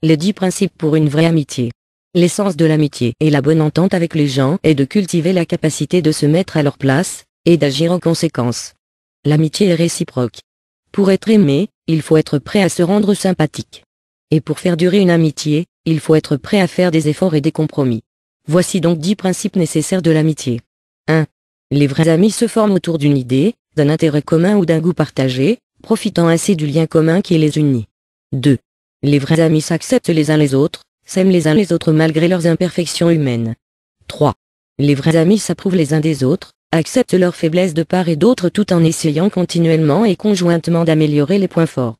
Les 10 principes pour une vraie amitié. L'essence de l'amitié et la bonne entente avec les gens est de cultiver la capacité de se mettre à leur place, et d'agir en conséquence. L'amitié est réciproque. Pour être aimé, il faut être prêt à se rendre sympathique. Et pour faire durer une amitié, il faut être prêt à faire des efforts et des compromis. Voici donc 10 principes nécessaires de l'amitié. 1. Les vrais amis se forment autour d'une idée, d'un intérêt commun ou d'un goût partagé, profitant ainsi du lien commun qui les unit. 2. Les vrais amis s'acceptent les uns les autres, s'aiment les uns les autres malgré leurs imperfections humaines. 3. Les vrais amis s'approuvent les uns des autres, acceptent leurs faiblesses de part et d'autre tout en essayant continuellement et conjointement d'améliorer les points forts.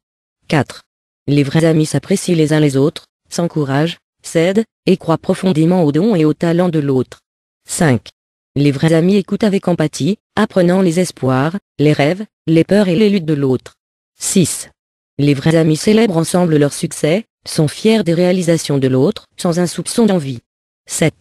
4. Les vrais amis s'apprécient les uns les autres, s'encouragent, s'aident, et croient profondément aux dons et aux talents de l'autre. 5. Les vrais amis écoutent avec empathie, apprenant les espoirs, les rêves, les peurs et les luttes de l'autre. 6. Les vrais amis célèbrent ensemble leurs succès, sont fiers des réalisations de l'autre, sans un soupçon d'envie. 7.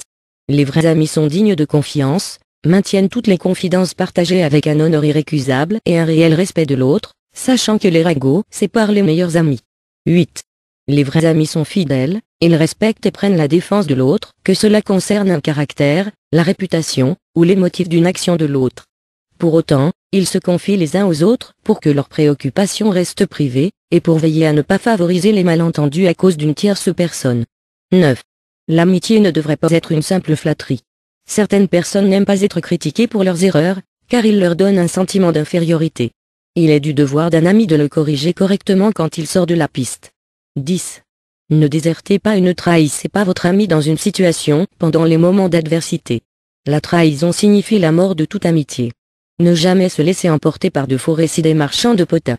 Les vrais amis sont dignes de confiance, maintiennent toutes les confidences partagées avec un honneur irrécusable et un réel respect de l'autre, sachant que les ragots séparent les meilleurs amis. 8. Les vrais amis sont fidèles, ils respectent et prennent la défense de l'autre, que cela concerne un caractère, la réputation, ou les motifs d'une action de l'autre. Pour autant, ils se confient les uns aux autres pour que leurs préoccupations restent privées, et pour veiller à ne pas favoriser les malentendus à cause d'une tierce personne. 9. L'amitié ne devrait pas être une simple flatterie. Certaines personnes n'aiment pas être critiquées pour leurs erreurs, car ils leur donnent un sentiment d'infériorité. Il est du devoir d'un ami de le corriger correctement quand il sort de la piste. 10. Ne désertez pas et ne trahissez pas votre ami dans une situation pendant les moments d'adversité. La trahison signifie la mort de toute amitié. Ne jamais se laisser emporter par de faux récits des marchands de potins.